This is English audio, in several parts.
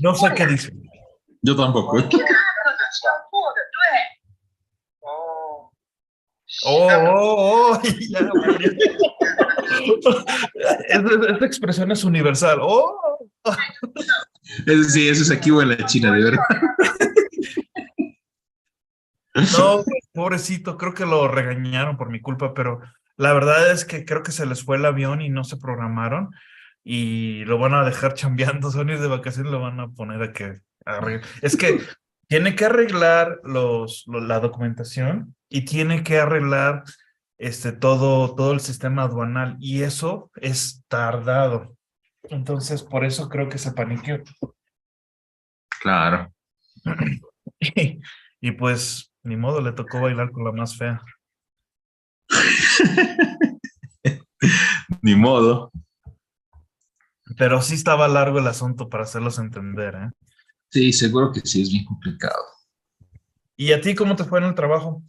No sé qué dice. Yo tampoco. Ya, vale. Esta expresión es universal. Sí, eso es aquí o en la China, de verdad. No, pobrecito, creo que lo regañaron por mi culpa, pero la verdad es que creo que se les fue el avión y no se programaron y lo van a dejar chambeando, son ir de vacaciones, lo van a poner a que arregle. Es que tiene que arreglar la documentación y tiene que arreglar todo el sistema aduanal y eso es tardado. Entonces, por eso creo que se paniqueó. Claro. Y pues, ni modo, le tocó bailar con la más fea. Ni modo. Pero sí estaba largo el asunto para hacerlos entender, ¿eh? Sí, seguro que sí, es bien complicado. ¿Y a ti cómo te fue en el trabajo?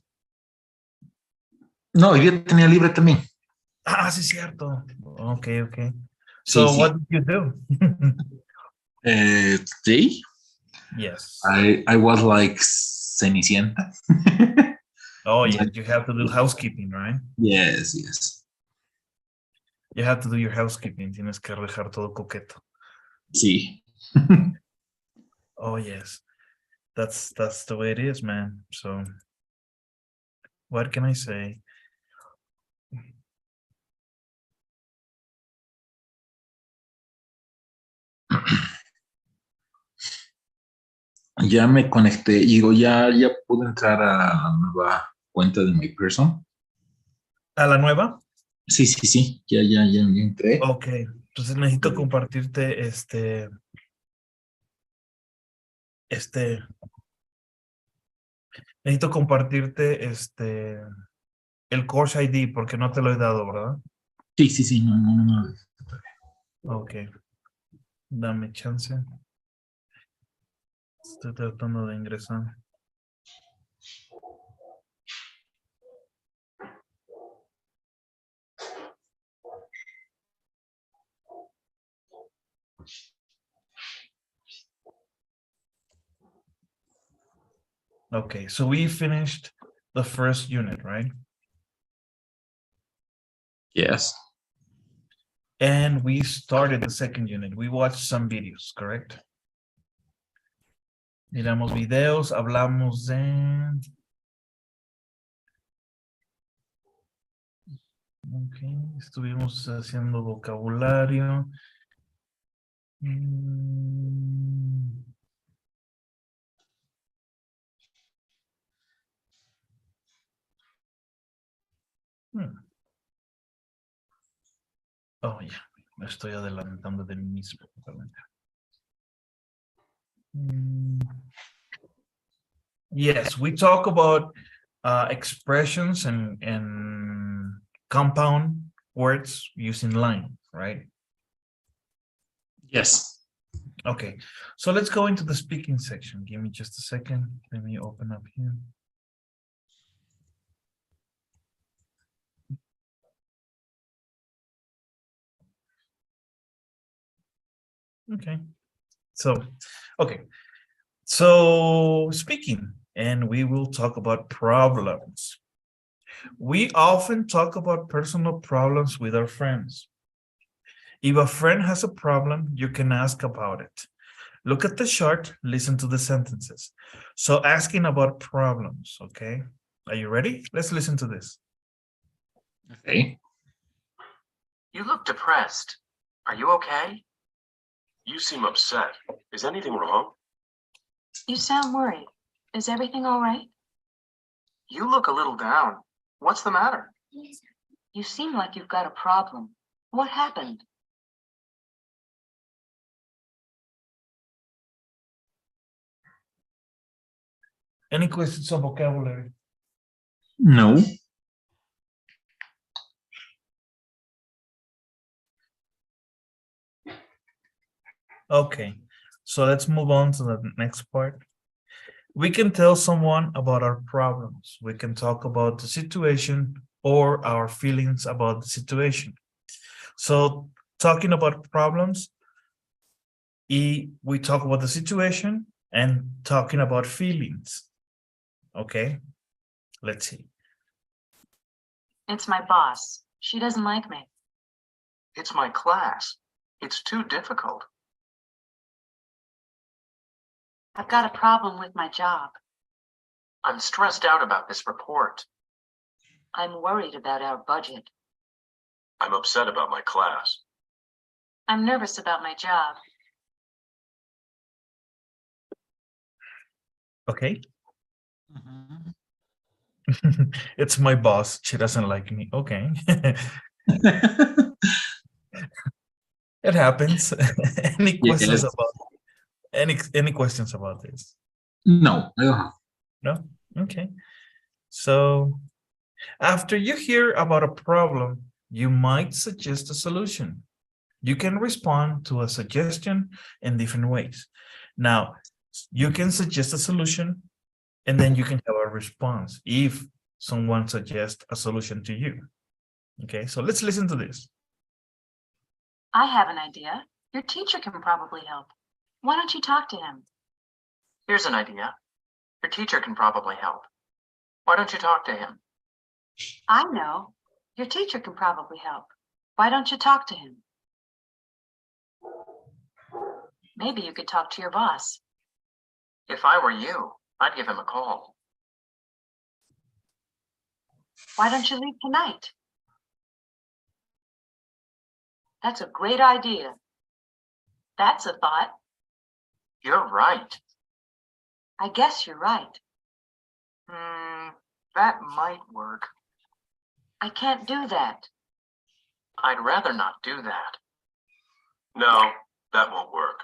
No, hoy día tenía libre también. Ah, sí, cierto. Ok. Sí, So, sí. what did you do? Sí. Yes. I was like Cenicienta. Oh, yeah, you have to do housekeeping, right? Yes. You have to do your housekeeping. Tienes que dejar todo coqueto. Sí. Oh, yes. That's the way it is, man. So, what can I say? Ya me conecté, digo, ya pude entrar a la nueva cuenta de mi person. ¿A la nueva? Sí, ya entré. Ok. Entonces necesito compartirte necesito compartirte el course ID porque no te lo he dado, ¿verdad? Sí, no. Ok. Dame chance. Estoy tratando de ingresar. Okay, so we finished the first unit, right? Yes. And we started the second unit. We watched some videos, correct? Miramos videos, hablamos de... Ok, estuvimos haciendo vocabulario. Oh, ya, me estoy adelantando de mí mismo. Yes, we talk about expressions and compound words using line, right? Yes. Okay, so let's go into the speaking section. Give me just a second. Let me open up here. Okay, so speaking, and we will talk about problems. We often talk about personal problems with our friends. If a friend has a problem, you can ask about it. Look at the chart, listen to the sentences. So asking about problems, okay? Are you ready? Let's listen to this. Okay. You look depressed. Are you okay? You seem upset. Is anything wrong? You sound worried. Is everything all right? You look a little down. What's the matter? You seem like you've got a problem. What happened? Any questions on vocabulary? No. Okay, so let's move on to the next part. We can tell someone about our problems. We can talk about the situation or our feelings about the situation. So talking about problems, we talk about the situation and talking about feelings. Okay, let's see. It's my boss. She doesn't like me. It's my class. It's too difficult. I've got a problem with my job. I'm stressed out about this report. I'm worried about our budget. I'm upset about my class. I'm nervous about my job. Okay. It's my boss. She doesn't like me. Okay. It happens. Any questions Yes. about any questions about this? No, I don't have. No? Okay. So after you hear about a problem, you might suggest a solution. You can respond to a suggestion in different ways. Now, you can suggest a solution and then you can have a response if someone suggests a solution to you. Okay, so let's listen to this. I have an idea. Your teacher can probably help. Why don't you talk to him? Here's an idea. Your teacher can probably help. Why don't you talk to him? I know. Your teacher can probably help. Why don't you talk to him? Maybe you could talk to your boss. If I were you, I'd give him a call. Why don't you leave tonight? That's a great idea. That's a thought. You're right. I guess you're right. That might work. I can't do that. I'd rather not do that. No, that won't work.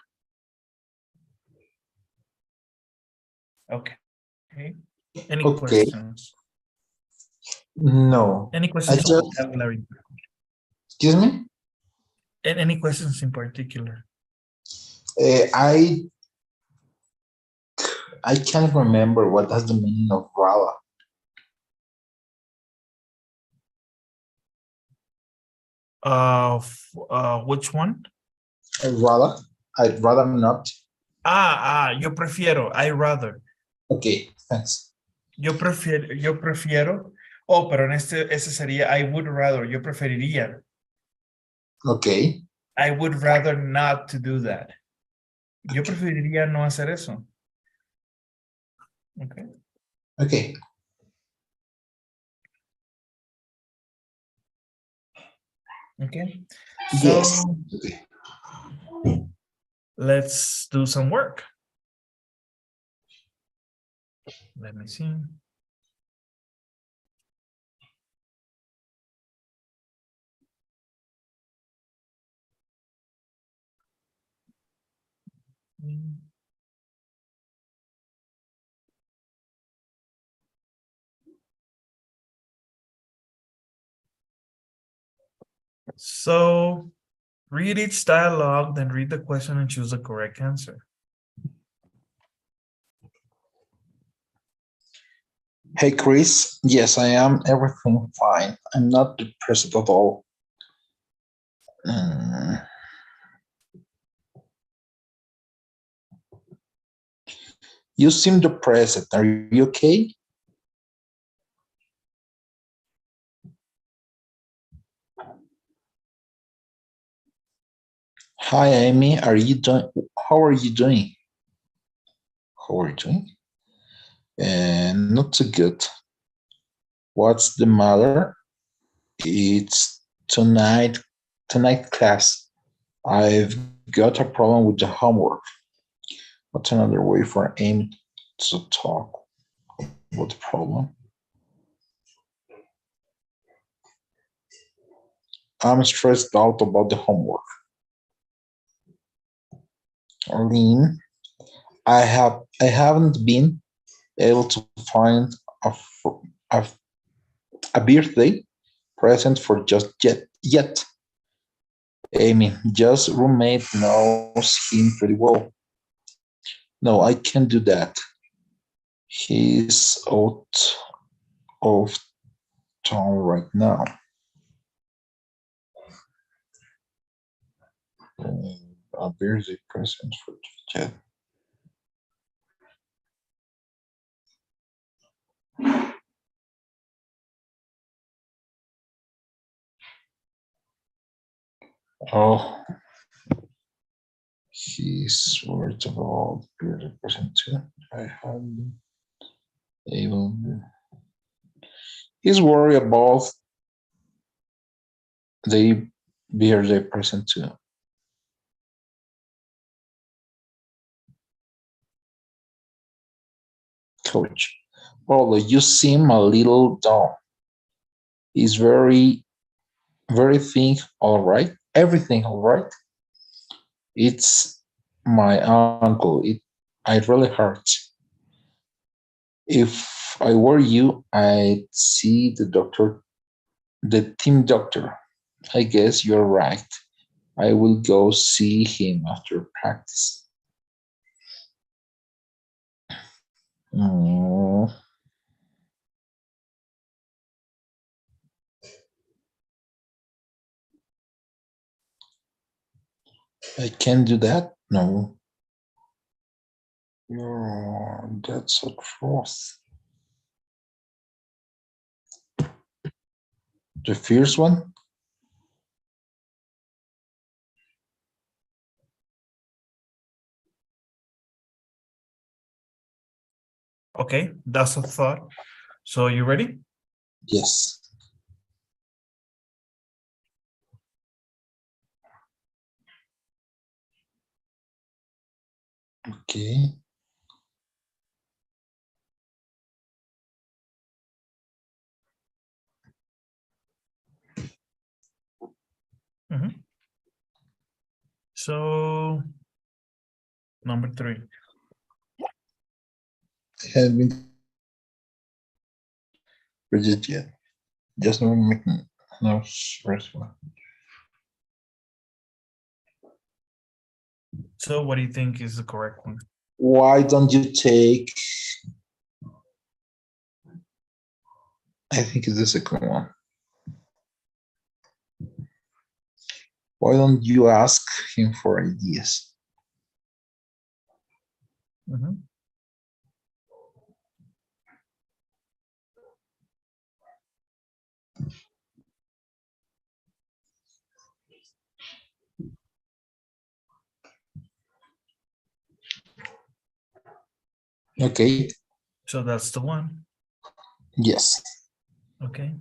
Okay. Any Okay. questions? No. Any I questions on just, vocabulary? excuse me? Any questions in particular? I can't remember what does the meaning of rather. Which one? Rather? I'd rather not. Yo prefiero, I rather. Okay, thanks. Yo prefiero. Oh, pero en ese sería I would rather, yo preferiría. Okay. I would rather not to do that. Yo preferiría no hacer eso. Okay. Okay. Okay. Yes. So Okay. let's do some work. Let me see. So read each dialogue, then read the question and choose the correct answer. Hey, Chris. Yes, I am. Everything fine. I'm not depressed at all. You seem depressed. Are you okay? Hi, Amy. Are you doing? How are you doing? How are you doing? Not so good. What's the matter? It's tonight class. I've got a problem with the homework. What's another way for Amy to talk about the problem? I'm stressed out about the homework. Arlene, I haven't been able to find a birthday present for just yet. Amy, just roommate knows him pretty well. No, I can't do that. He's out of town right now. a birthday present for the child. Oh, he's worried about birthday present too. I haven't been able. He's worried about the birthday present too. Coach, Paulo, you seem a little down. Is everything all right? Everything all right? It's my uncle. It really hurts. If I were you, I'd see the team doctor. I guess you're right. I will go see him after practice. Oh, I can't do that? No. That's a truth. The first one? Okay, that's a thought. So you ready? Yes. Okay. Mhm. So number 3. Have been rigid yet. Just not making no first one. So what do you think is the correct one? Why don't you take? I think it's the second one. Why don't you ask him for ideas? Mhm. Okay. So that's the one. Yes. Okay.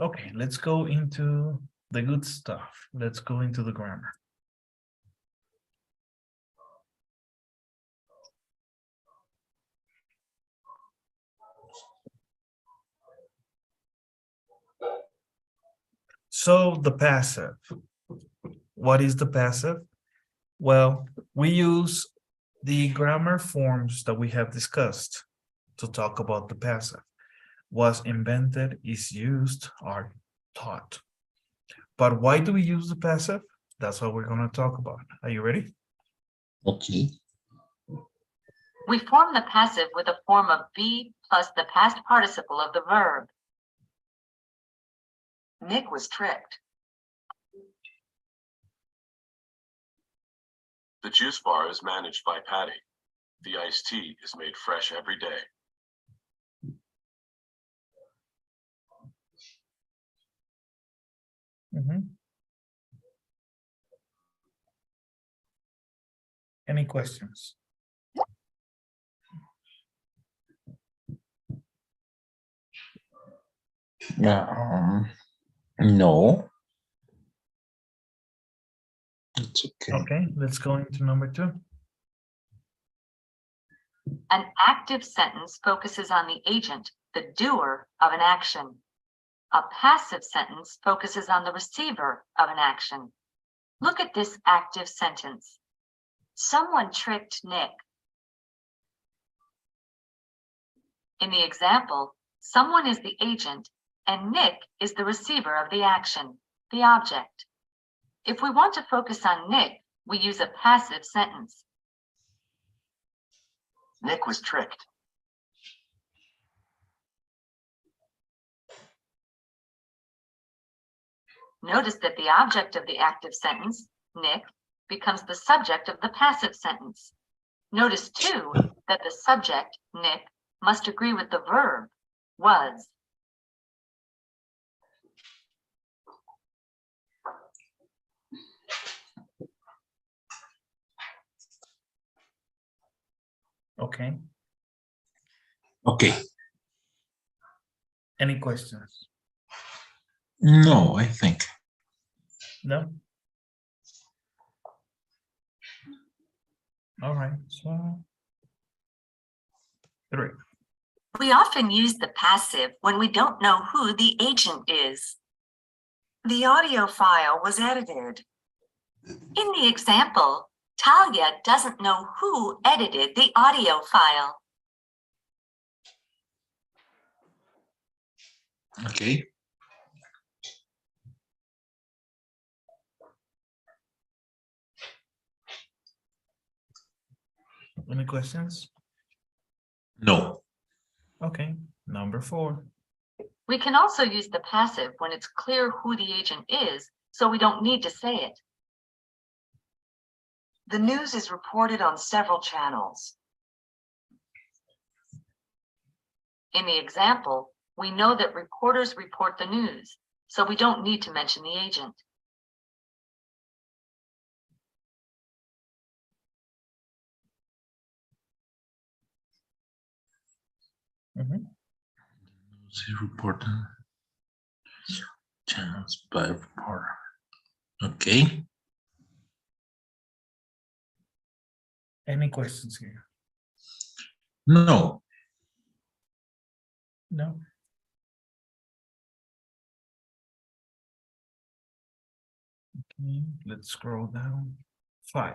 Okay, let's go into the good stuff. Let's go into the grammar. So the passive. What is the passive? Well, we use the grammar forms that we have discussed to talk about the passive. Was invented, is used, are taught. But why do we use the passive? That's what we're going to talk about. Are you ready? Okay. We form the passive with a form of be plus the past participle of the verb. Nick was tricked. The juice bar is managed by Patty. The iced tea is made fresh every day. Any questions? No. It's okay. Okay, let's go into number 2. An active sentence focuses on the agent, the doer of an action. A passive sentence focuses on the receiver of an action. Look at this active sentence. Someone tricked Nick. In the example, someone is the agent and Nick is the receiver of the action, the object. If we want to focus on Nick, we use a passive sentence. Nick was tricked. Notice that the object of the active sentence Nick, becomes the subject of the passive sentence. Notice too that the subject, Nick, must agree with the verb, was. Okay. Okay. Any questions? No, I think. No? All right, so 3. We often use the passive when we don't know who the agent is. The audio file was edited. In the example, Talia doesn't know who edited the audio file. Okay. Any questions? No. Okay, number 4. We can also use the passive when it's clear who the agent is, so we don't need to say it. The news is reported on several channels. In the example, we know that reporters report the news, so we don't need to mention the agent. Reporting channels by reporter. Okay. Any questions here? No. No? Okay, let's scroll down. 5.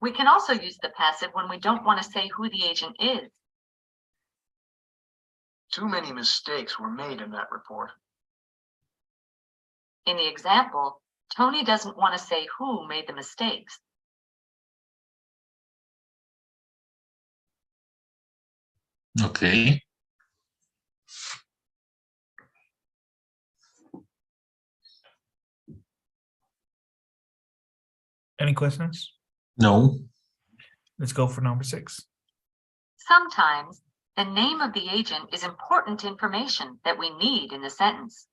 We can also use the passive when we don't want to say who the agent is. Too many mistakes were made in that report. In the example, Tony doesn't want to say who made the mistakes. Okay. Any questions? No. Let's go for number 6. Sometimes, the name of the agent is important information that we need in the sentence.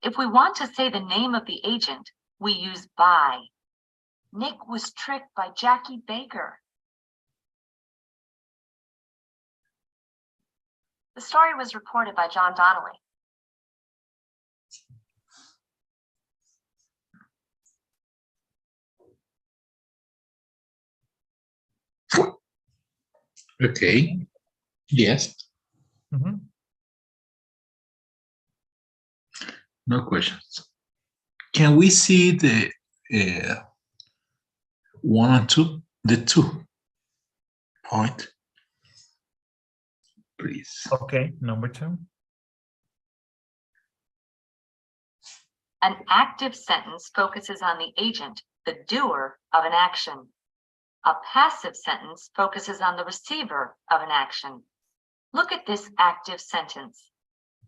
If we want to say the name of the agent, we use by. Nick was tricked by Jackie Baker. The story was reported by John Donnelly. Okay. Yes. No questions. Can we see the 1 and 2? The 2 point, please. Okay, number 2. An active sentence focuses on the agent, the doer of an action. A passive sentence focuses on the receiver of an action. Look at this active sentence.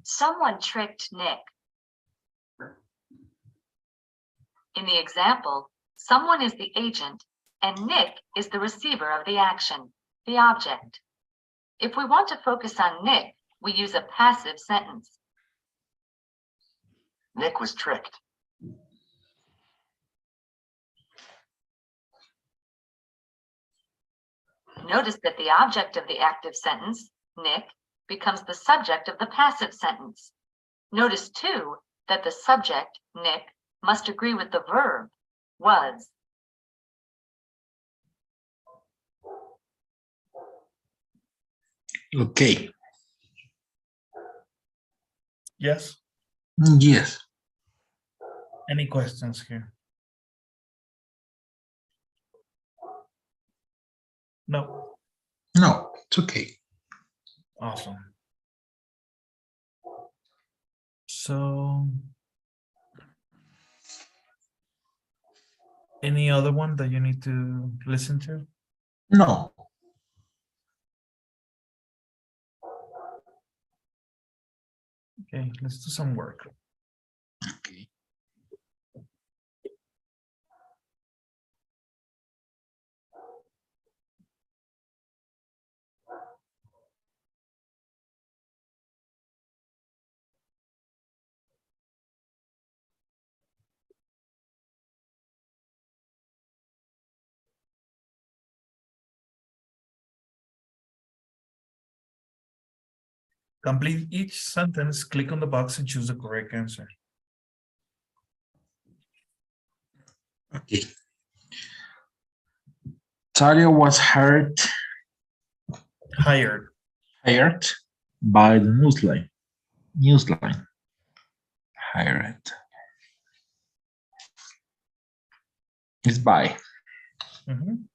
Someone tricked Nick. In the example, someone is the agent and Nick is the receiver of the action, the object. If we want to focus on Nick, we use a passive sentence. Nick was tricked. Notice that the object of the active sentence, Nick, becomes the subject of the passive sentence. Notice too that the subject, Nick, must agree with the verb, was. Okay. Yes? Yes. Any questions here? No? No, it's okay. Awesome. So, any other one that you need to listen to? No. Okay, let's do some work. Okay. Complete each sentence, click on the box and choose the correct answer. Okay. Talia was hired Hired. by the newsline. Hired. It's by. Mhm.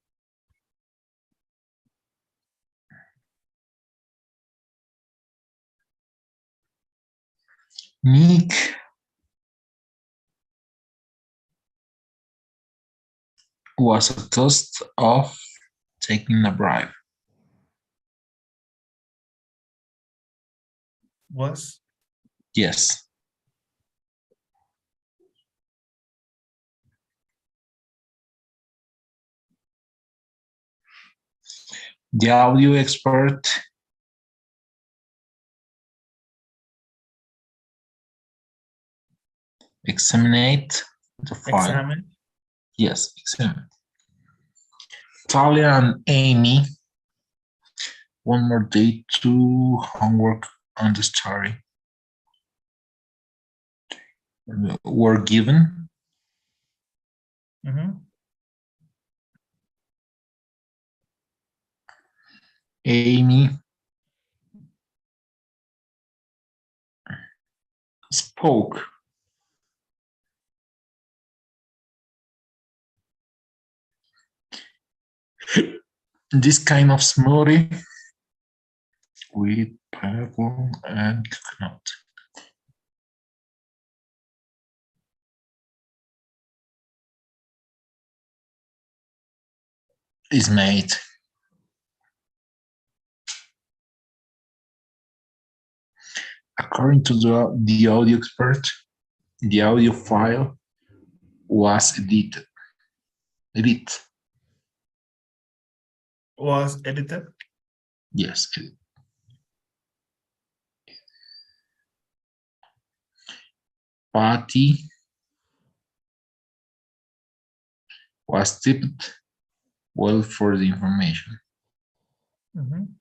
Nick was accused of taking a bribe. Was. Yes. The audio expert examined the file. Examine. Yes, examine. Talia and Amy one more day to homework on the story were given. Mhm. Amy spoke. This kind of smoothie with pineapple and coconut is made. According to the audio expert, the audio file was edited. Was edited. Yes. Edit. Patty was tipped well for the information. Mhm.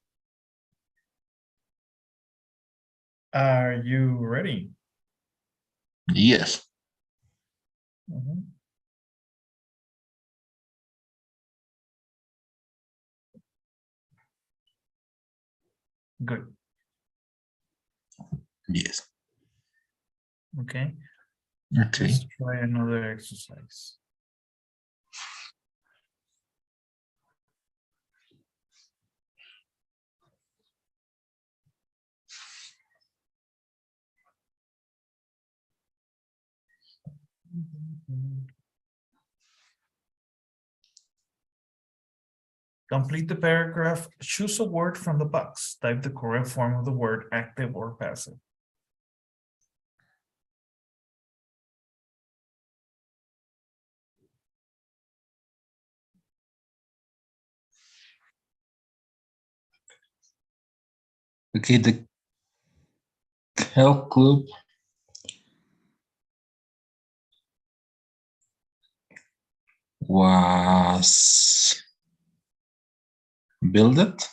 Are you ready? Yes. Mhm. Good. Yes. Okay. Okay. Let's try another exercise. Complete the paragraph. Choose a word from the box. Type the correct form of the word, active or passive. Okay, the health club was built.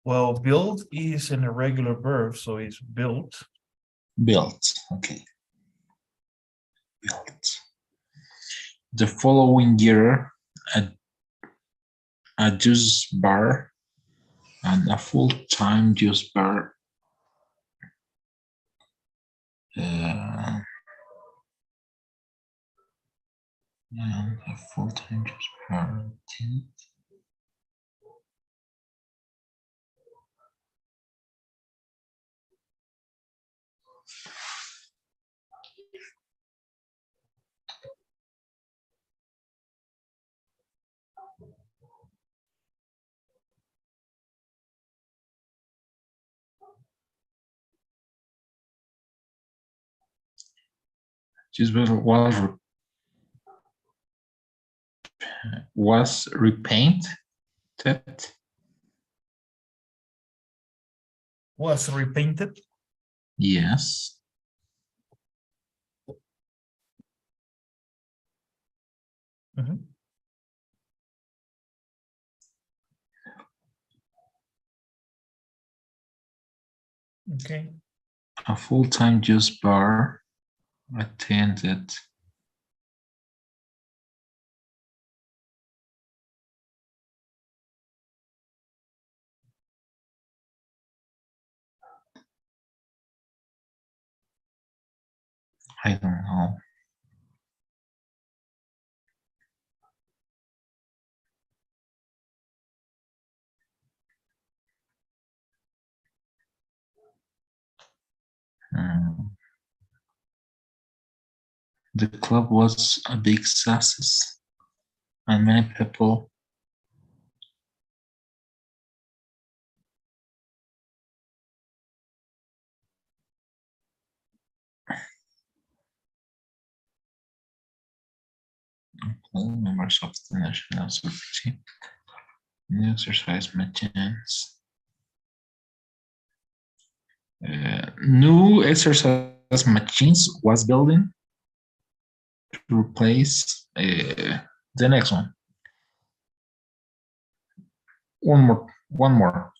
Well, build is an irregular verb, so it's built. Built. Okay. Built. The following year, a juice bar and a full-time juice bar and a full-time juice bar. Juice bar was repainted. Was repainted. Yes. Mhm. Okay. A full-time juice bar attended. I don't know. The club was a big success, and many people members of the national security exercise machines. New exercise machines was building to replace the next one. One more.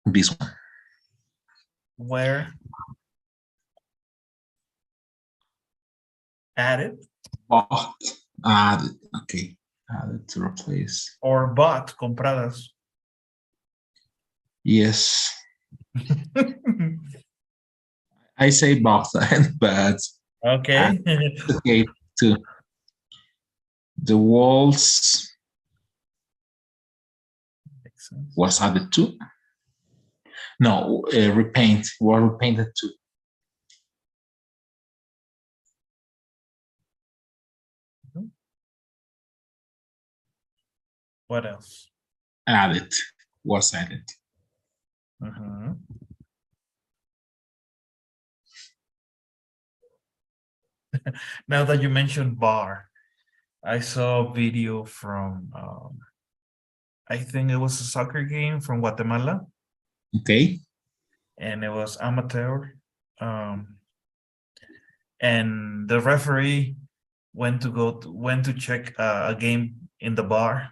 This one. Where? Added Bought. Added. Okay. Added to replace. or bought, compradas. Yes. I say bought, but Okay. okay too. The walls Makes sense. was added to. No, repaint. Were repainted too. What else? Added. Was added. Mhm. Now that you mentioned bar, I saw a video from, I think it was a soccer game from Guatemala, Okay. and it was amateur. And the referee went to check a game in the bar,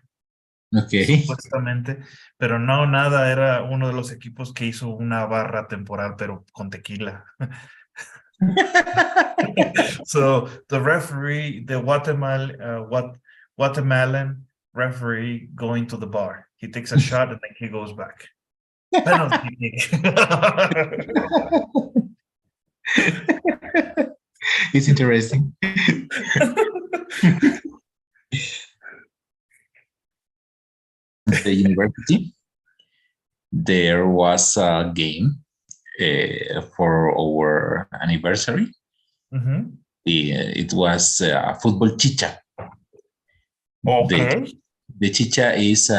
Okay. supuestamente, pero no, nada, era uno de los equipos que hizo una barra temporal, pero con tequila. So the referee, the Guatemalan referee going to the bar. He takes a shot and then he goes back. Penalty kick. It's interesting. The university, there was a game for our anniversary. Mhm. It was football chicha. Okay. The chicha is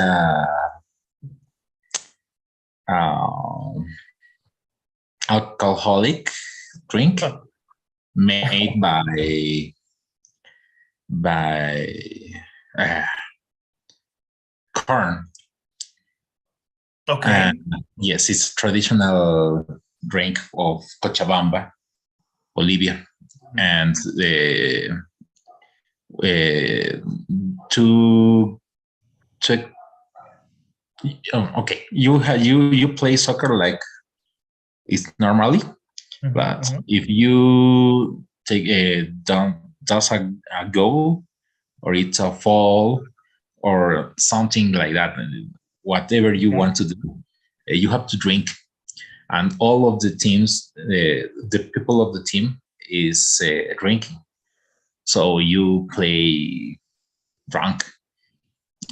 alcoholic drink made by corn. Okay. And yes, it's traditional drink of Cochabamba, Bolivia, and to okay, you play soccer like it's normally, but if you take does a goal or it's a fall or something like that, whatever you want to do, you have to drink, and all of the teams, the people of the team is drinking, so you play drunk.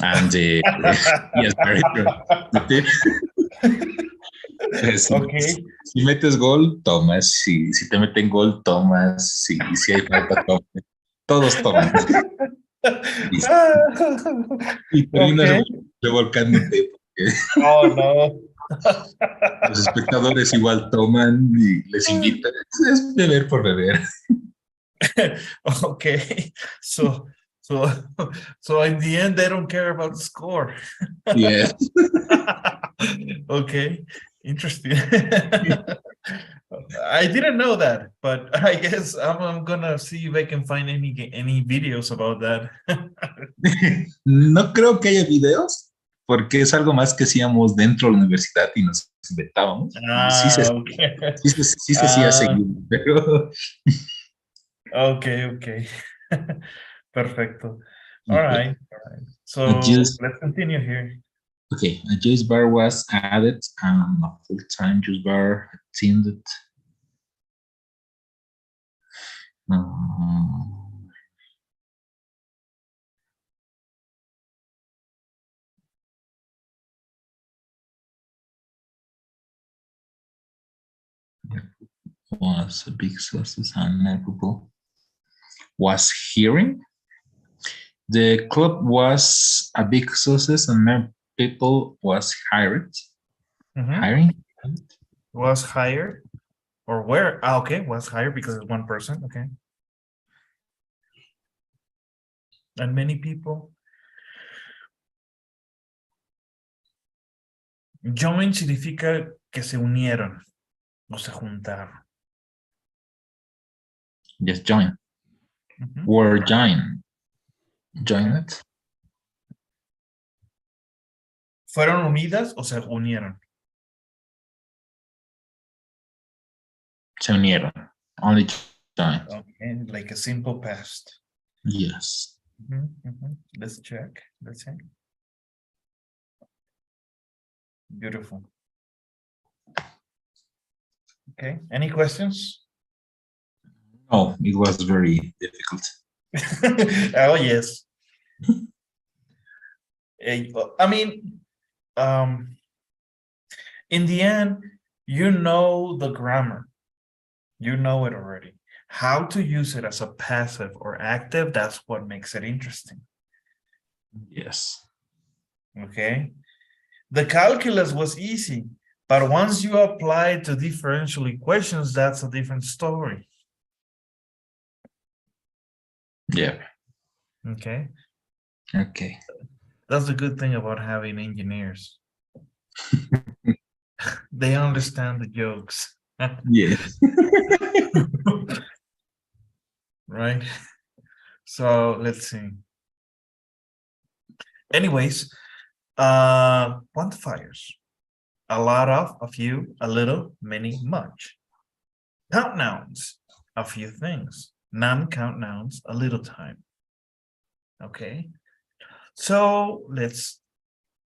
And yes, very true. Okay. Si metes gol, tomas. Si te meten gol, tomas. Si hay falta, tomas. Todos toman. Y terminas revolcándote. Oh, no. Los espectadores igual toman y les invitan. Es beber por beber. Okay. So in the end, they don't care about the score. Yes. Okay. Interesting. I didn't know that, but I guess I'm gonna see if I can find any videos about that. No creo que haya videos, porque es algo más que hacíamos dentro de la universidad y nos inventábamos. Sí se, Okay. sí se hacía seguido, pero Okay. Perfecto. All right. a So juice, let's continue here. okay, a juice bar was added, a full-time juice bar attended. Was a big success and memorable. Was hearing. The club was a big success and many people was hired. Mhm. Hiring. Was hired or where? Ah, okay, was hired because it's one person. Okay. And many people. Join significa que se unieron o se juntaron. Just join. Ujú. Or join. Join it. ¿Fueron unidas o se unieron? Se unieron. Only join. Okay, like a simple past. Yes. Let's check. Let's see. Beautiful. Okay, any questions? Oh, it was very difficult. Oh, yes. I mean, in the end, you know the grammar. You know it already. How to use it as a passive or active, that's what makes it interesting. Yes. Okay. The calculus was easy, but once you apply it to differential equations, that's a different story. Yeah. Okay. Okay. That's the good thing about having engineers. They understand the jokes. Yes. Right. So let's see. Anyways, quantifiers. A lot of, a few, a little, many, much. Count nouns, a few things. Non-count nouns, a little time. Okay. So let's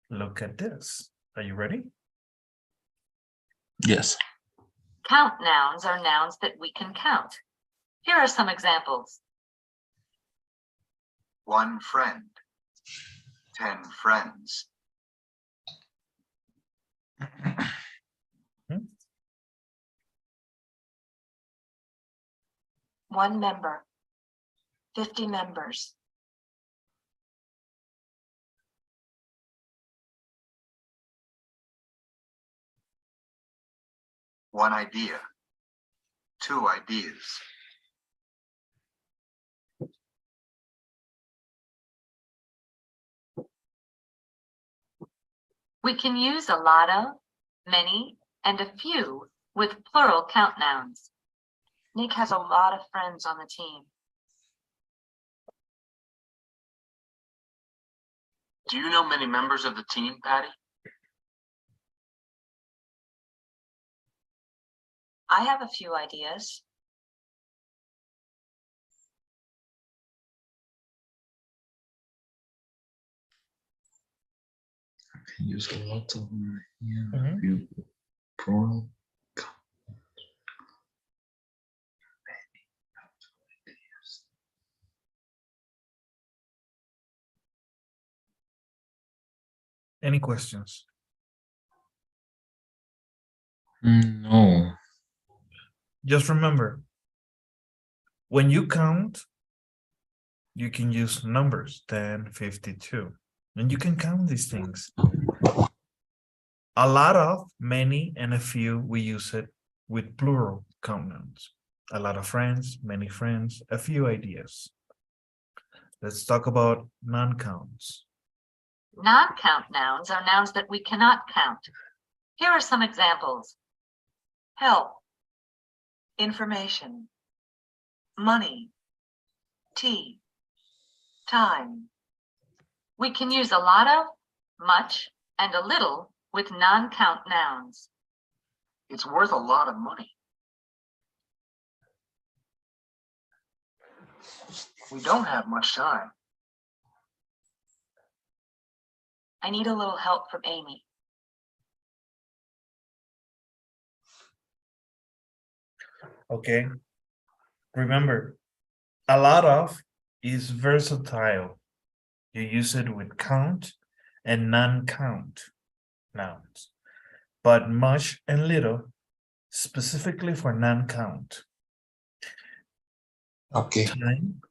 look at this. Are you ready? Yes. Count nouns are nouns that we can count. Here are some examples. 1 friend, 10 friends, 1 member, 50 members, 1 idea, 2 ideas, We can use a lot of, many, and a few with plural count nouns. Nick has a lot of friends on the team. Do you know many members of the team, Patty? I have a few ideas. Can use a lot of Mhm. few plural. Any questions? No. Just remember, when you count, you can use numbers 10, 52, and you can count these things. A lot of, many, and a few, we use it with plural count nouns. A lot of friends, many friends, a few ideas. Let's talk about non-counts. Non-count nouns are nouns that we cannot count. Here are some examples. Help, information, money, tea, time. We can use a lot of, much, and a little with non-count nouns. It's worth a lot of money. We don't have much time. I need a little help from Amy. Okay. Remember, a lot of is versatile. You use it with count and non-count nouns, but much and little specifically for non-count. Okay. Time,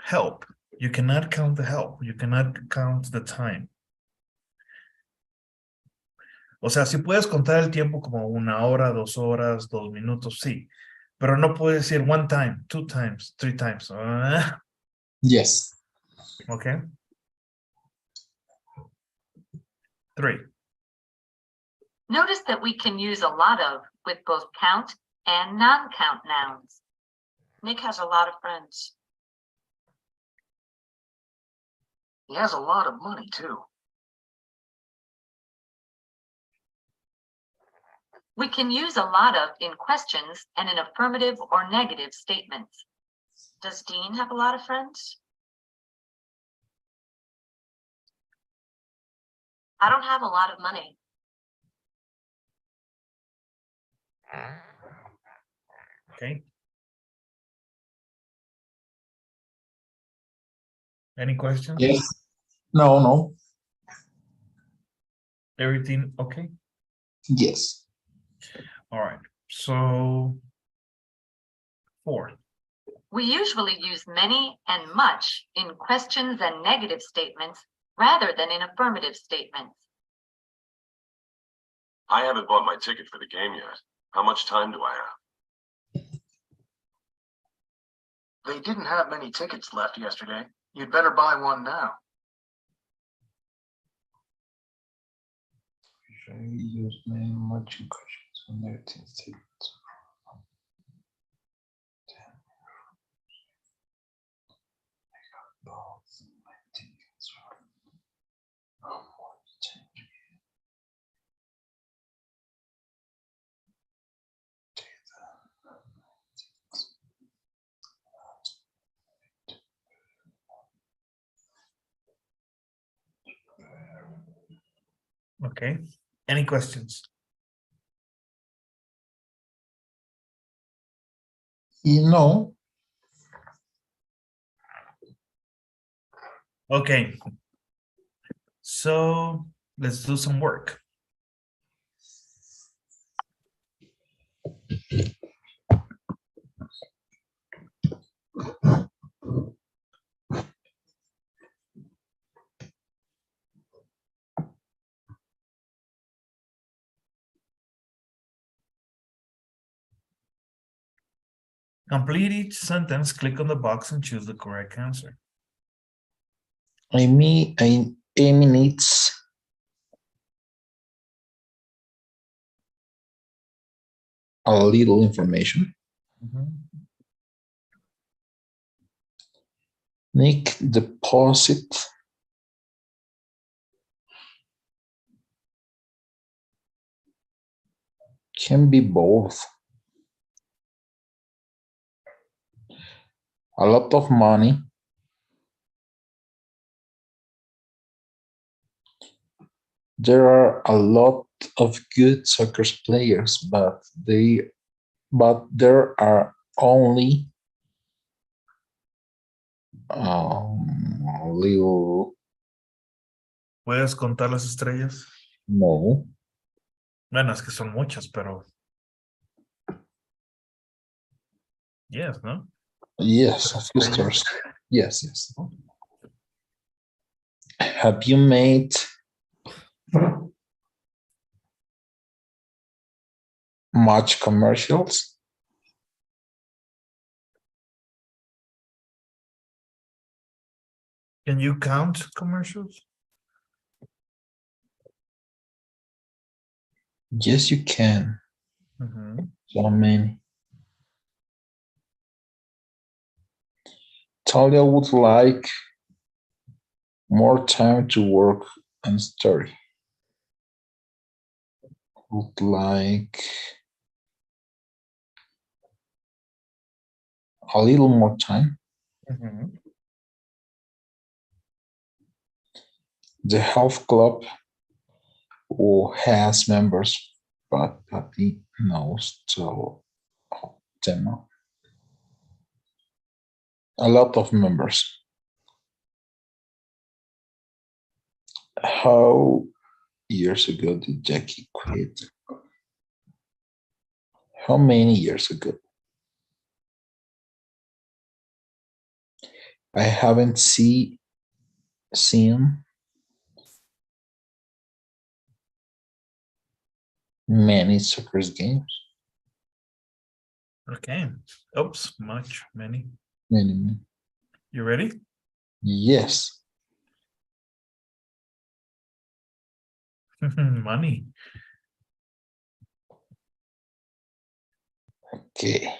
help. You cannot count the help. You cannot count the time. O sea, si puedes contar el tiempo como 1 hora, 2 horas, 2 minutos, sí. Pero no puedes decir 1 time, 2 times, 3 times. Yes. Okay. 3. Notice that we can use a lot of with both count and non-count nouns. Nick has a lot of friends. He has a lot of money, too. We can use a lot of in questions and in affirmative or negative statements. Does Dean have a lot of friends? I don't have a lot of money. Okay. Any questions? Yes. No. Everything okay? Yes. All right. So 4. We usually use many and much in questions and negative statements rather than in affirmative statements. I haven't bought my ticket for the game yet. How much time do I have? They didn't have many tickets left yesterday. You'd better buy one now. Use many much in questions and negative statements. Okay. Any questions? No. Okay. So let's do some work. Complete each sentence, click on the box and choose the correct answer. Amy needs a little information. Nick deposit can be both. A lot of money. There are a lot of good soccer players, but there are only little. ¿Puedes contar las estrellas? No. Bueno, es que son muchas, pero. Yes, ¿no? Yes, a few stars. Yes. Have you made much commercials? Can you count commercials? Yes, you can. Mhm. So many. Talia would like more time to work and story. Would like a little more time. Mhm. The health club who has members, but Patty knows to them. A lot of members. How years ago did Jackie quit? How many years ago? I haven't seen many soccer games. Okay. Oops, many. Many. You ready? Yes. Money. Okay.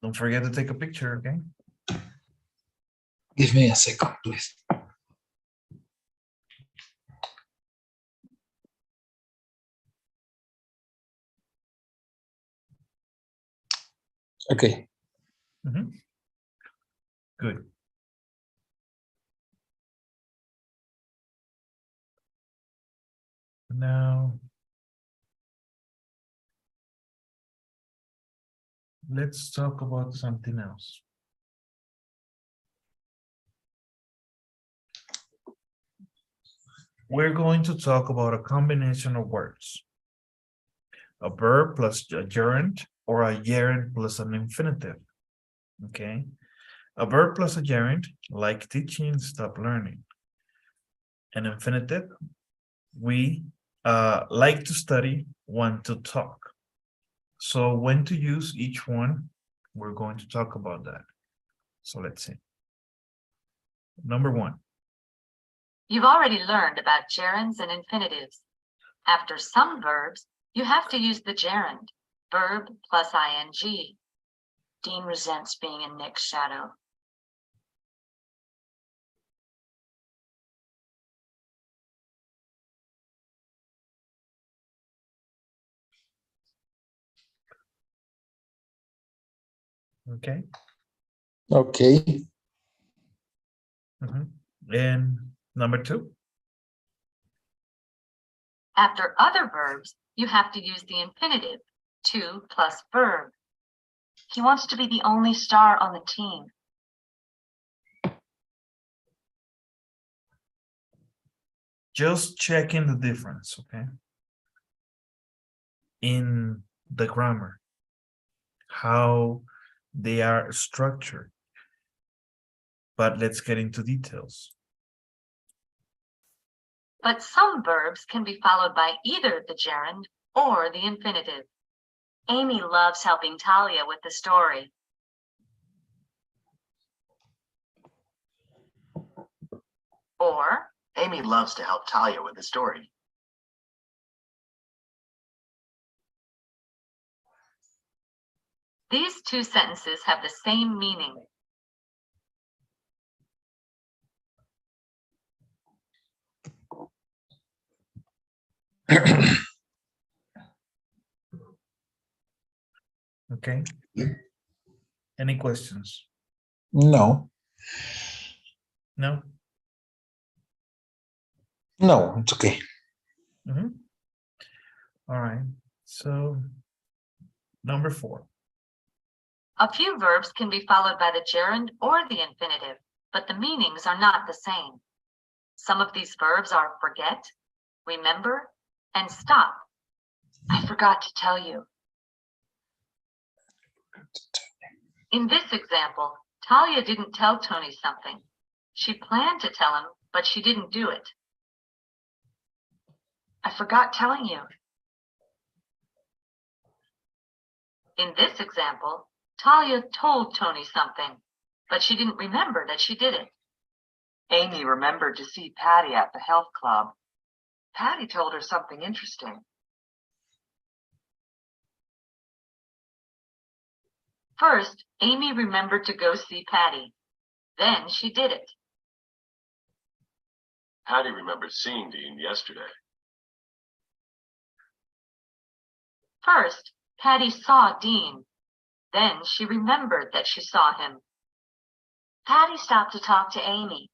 Don't forget to take a picture, okay? Give me a second, please. Okay. Mhm. Good. Now, let's talk about something else. We're going to talk about a combination of words. A verb plus a gerund, or a gerund plus an infinitive. Okay. A verb plus a gerund, like teaching, stop learning. An infinitive, we like to study, want to talk. So when to use each one, we're going to talk about that. So let's see. Number one. You've already learned about gerunds and infinitives. After some verbs, you have to use the gerund, verb plus ing. Dean resents being in Nick's shadow. Okay. Okay. And number two. After other verbs, you have to use the infinitive, to plus verb. He wants to be the only star on the team. Just checking the difference, okay? In the grammar, how they are structured. But let's get into details. But some verbs can be followed by either the gerund or the infinitive. Amy loves helping Talia with the story. Or, Amy loves to help Talia with the story. these two sentences have the same meaning. Okay. Any questions? No. No? No, it's okay. All right. So number four. A few verbs can be followed by the gerund or the infinitive, but the meanings are not the same. Some of these verbs are forget, remember, and stop. I forgot to tell you. In this example, Talia didn't tell Tony something. She planned to tell him, but she didn't do it. I forgot telling you. In this example, Talia told Tony something, but she didn't remember that she did it. Amy remembered to see Patty at the health club. Patty told her something interesting. First, Amy remembered to go see Patty. Then she did it. Patty remembered seeing Dean yesterday. First, Patty saw Dean. Then she remembered that she saw him. Patty stopped to talk to Amy.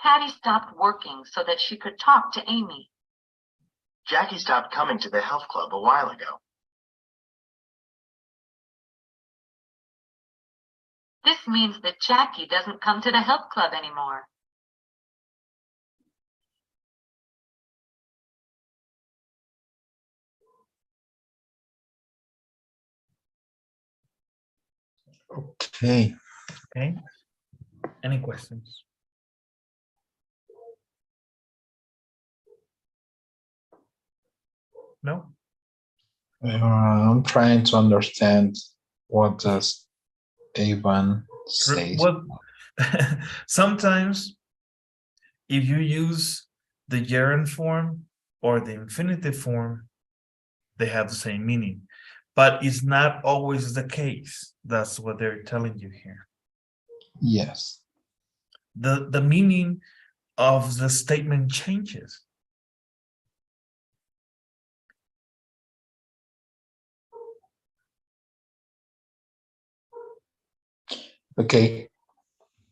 Patty stopped working so that she could talk to Amy. Jackie stopped coming to the health club a while ago. This means that Jackie doesn't come to the health club anymore. Okay. Okay. Any questions? No? I'm trying to understand what does Avon say. What? Sometimes if you use the gerund form or the infinitive form, they have the same meaning, but it's not always the case. That's what they're telling you here. Yes. The meaning of the statement changes. Okay.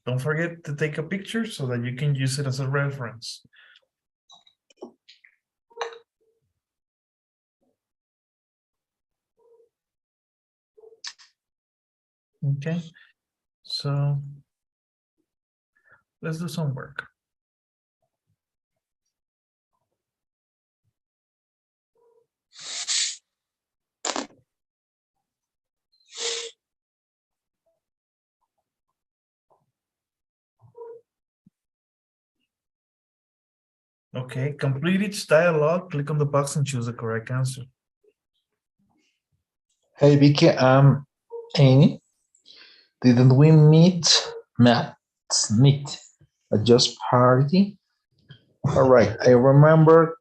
Don't forget to take a picture so that you can use it as a reference. Okay, so let's do some work. Okay, complete each dialogue, click on the box and choose the correct answer. Hey, Vicky, Amy. Didn't we meet at just party? All right, I remember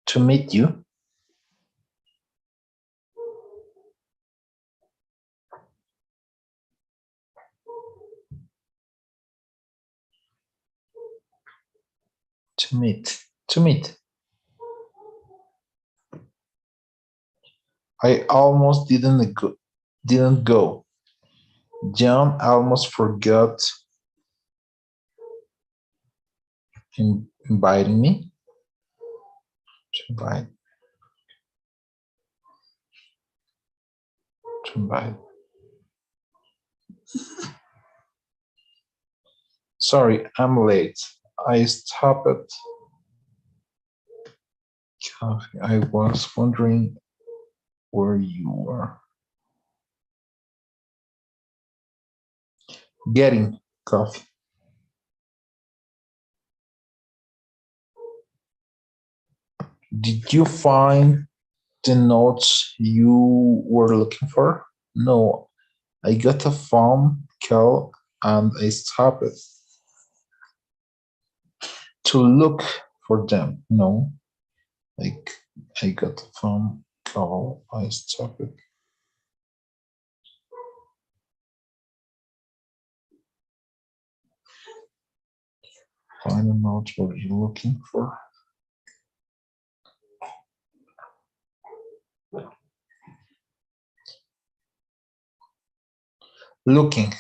to meet you. To meet. I almost didn't go. John almost forgot inviting me. To invite. Sorry, I'm late. I stopped at coffee. I was wondering where you were. Getting coffee. Did you find the notes you were looking for? No, I got a phone call and I stopped to look for them. No, like I got a phone call, I stopped. Find the notes what you're looking for. Looking.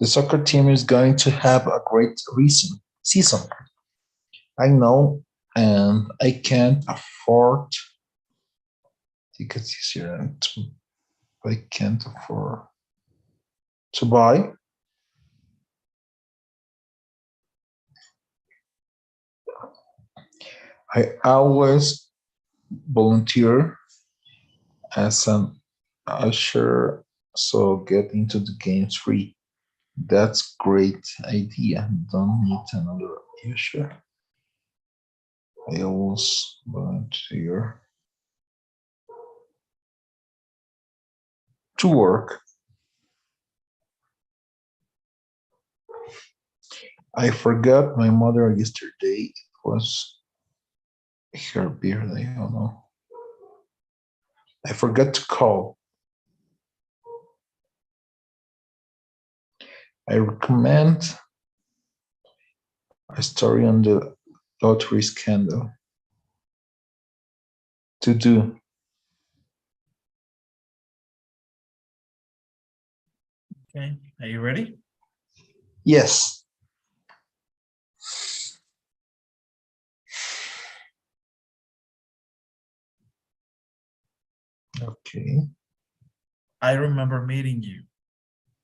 The soccer team is going to have a great season. I know, and I can't afford tickets this year, and I can't afford to buy. I always volunteer as an usher, so get into the games free. That's great idea. Don't need another usher. I always volunteer to work. I forgot my mother yesterday. It was Her birthday. Oh no. I forgot to call. I recommend a story on the lottery scandal. To do. Okay, are you ready? Yes. Okay. I remember meeting you.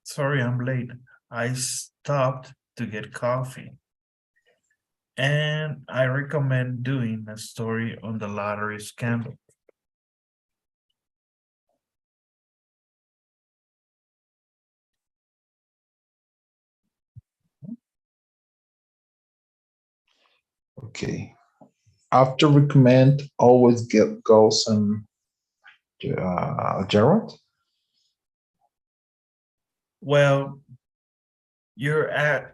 Sorry, I'm late. I stopped to get coffee. And I recommend doing a story on the lottery scandal. Okay. After recommend, always get goals and Gerald. Well, you're at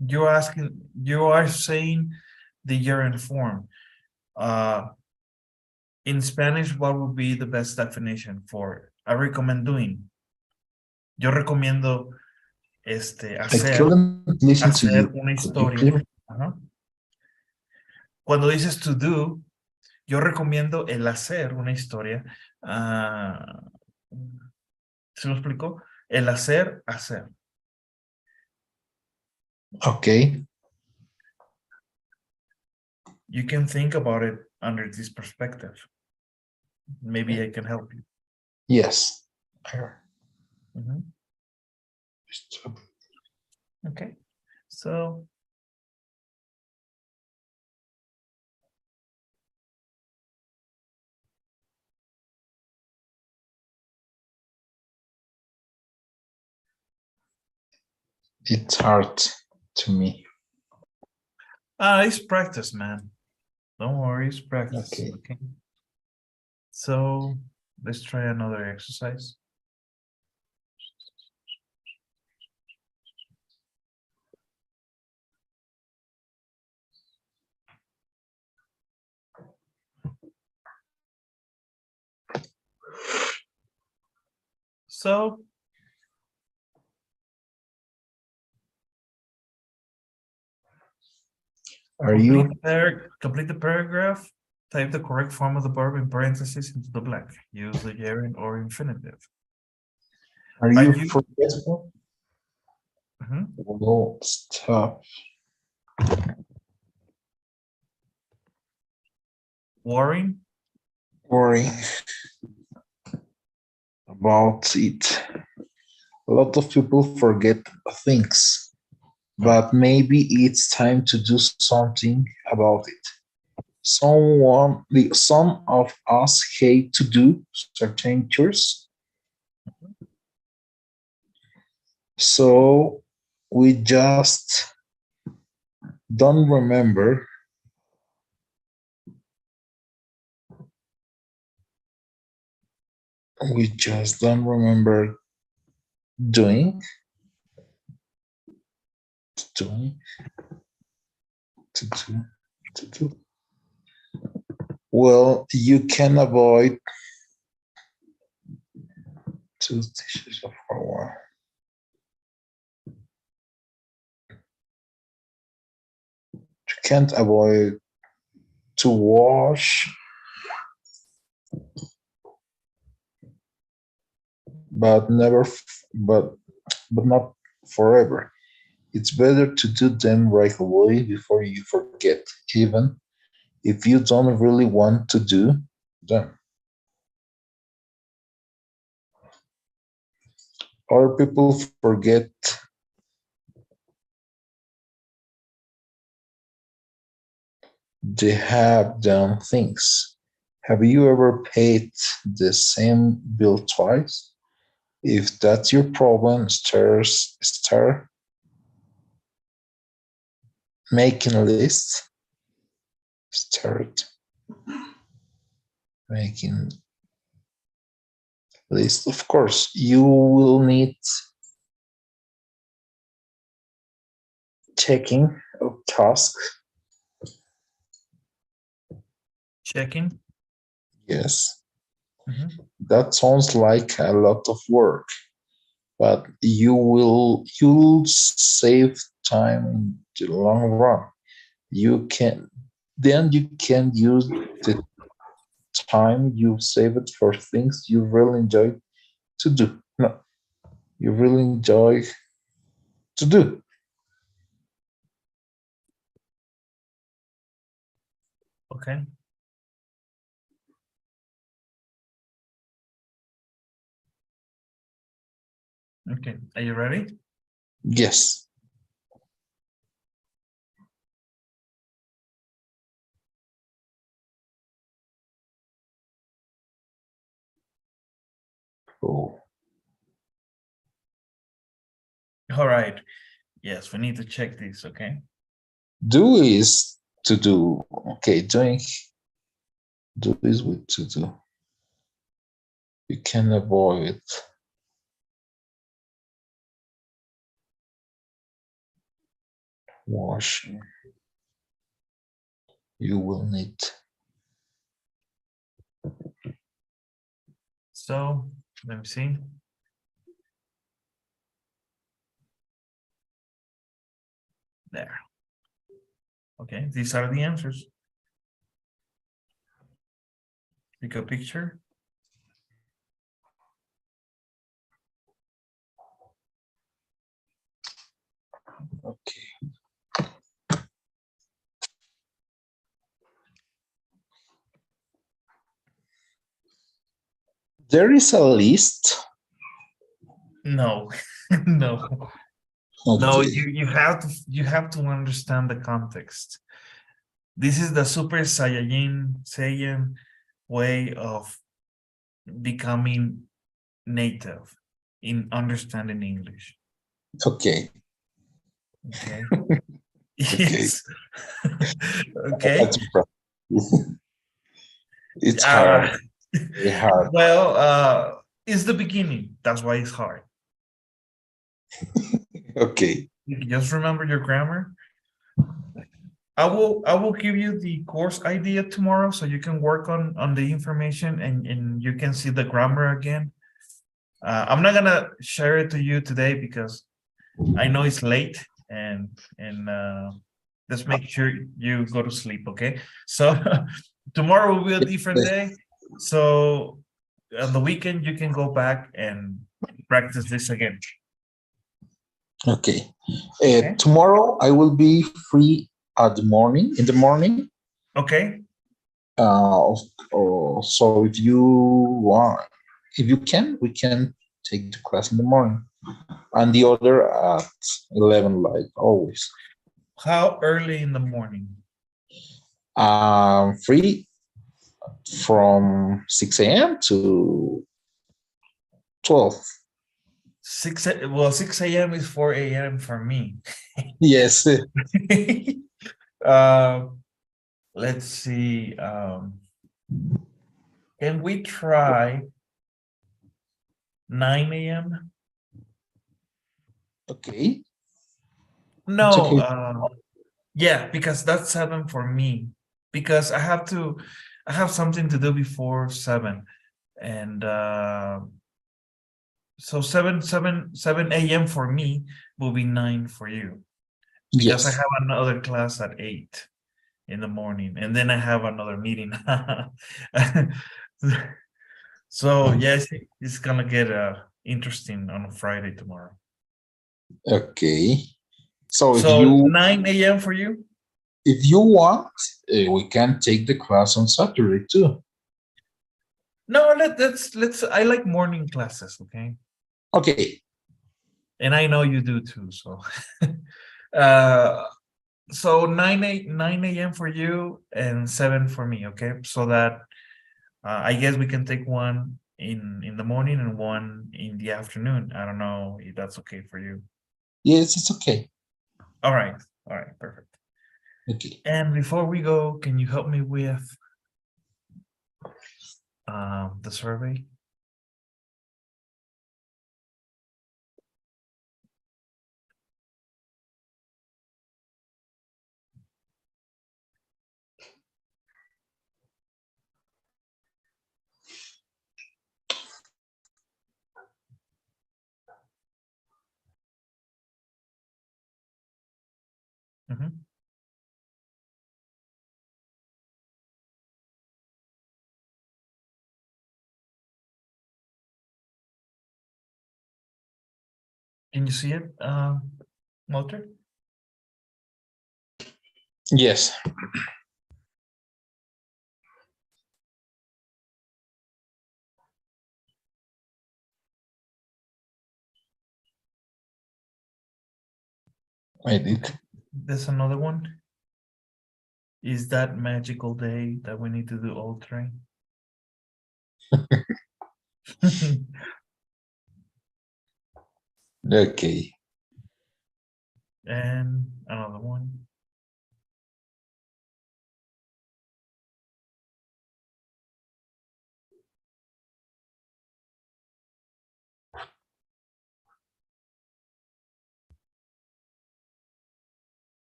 you're asking, you are saying the gerund form. In Spanish, what would be the best definition for I recommend doing? Yo recomiendo I couldn't listen to hacer you. una Could you historia. please? Ajá. Cuando dices to do, yo recomiendo el hacer una historia. ¿Se lo explico? El hacer, hacer. Okay. You can think about it under this perspective. Maybe I can help you. Yes. Mhm. Okay. So It's hard to me. it's practice, man. Don't worry, it's practice. Okay. Okay. So let's try another exercise. So Are you? complete the paragraph, type the correct form of the verb in parentheses into the blank. Use the gerund or infinitive. Are you forgetful? Mhm. Well, stop. Worrying? Worrying about it. A lot of people forget things, but maybe it's time to do something about it. Some of us hate to do certain chores, so we just don't remember. We just don't remember doing, doing, to do, to do. Well, you can avoid 2 dishes of flour. You can't avoid to wash, but never, but not forever. It's better to do them right away before you forget, even if you don't really want to do them. Other people forget they have done things. Have you ever paid the same bill twice? If that's your problem, start making a list. Start making list. Of course, you will need checking of tasks. Checking. Yes. Mhm. That sounds like a lot of work, but you'll save time in the long run. You can use the time you save it for things you really enjoy to do. No, you really enjoy to do. Okay. Okay. Are you ready? Yes. Oh, All right. Yes, we need to check this. Okay. do is to do. Okay, do is with to do. You can avoid washing. You will need. So let me see. There. Okay. These are the answers. Take a picture. Okay. There is a list. No, no, no. Okay. You have to understand the context. This is the Super Saiyan way of becoming native in understanding English. Okay. Okay. Okay. Yes. Okay. That's it's Uh, hard. Very hard. well, it's the beginning. That's why it's hard. Okay. You just remember your grammar. I will give you the course idea tomorrow so you can work on the information and you can see the grammar again. I'm not gonna share it to you today because I know it's late and let's make sure you go to sleep, okay? So tomorrow will be a different day. So on the weekend you can go back and practice this again. Okay. Okay. Tomorrow I will be free at the morning. In the morning. Okay. So if you want, if you can, we can take the class in the morning, and the other at 11, like always. How early in the morning? Free from 6 a.m. to 12. 6 a.m. is 4 a.m. for me. Yes. uh, let's see. Can we try 9 a.m.? Okay. It's No, okay. yeah, because that's 7 for me. Because I have something to do before 7. And so 7 a.m. for me will be 9 for you. Because I Yes. have another class at 8 in the morning, and then I have another meeting. So yes, it's gonna get interesting on a Friday tomorrow. Okay. So So 9 a.m. for you? if you want, we can take the class on Saturday too. No, let's. I like morning classes, okay? Okay. And I know you do too. So, uh, so 9 a.m. for you and 7 for me, okay? So that I guess we can take one in the morning and one in the afternoon. I don't know if that's okay for you. Yes, it's okay. All right, perfect. Okay. And before we go, can you help me with the survey? Mhm. Can you see it, Walter? Yes. I did. There's another one. Is that magical day that we need to do all three? Okay. And another one.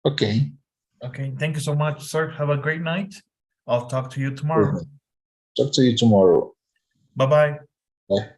Okay. Okay, thank you so much, sir. Have a great night. I'll talk to you tomorrow. Talk to you tomorrow. Bye-bye. Bye.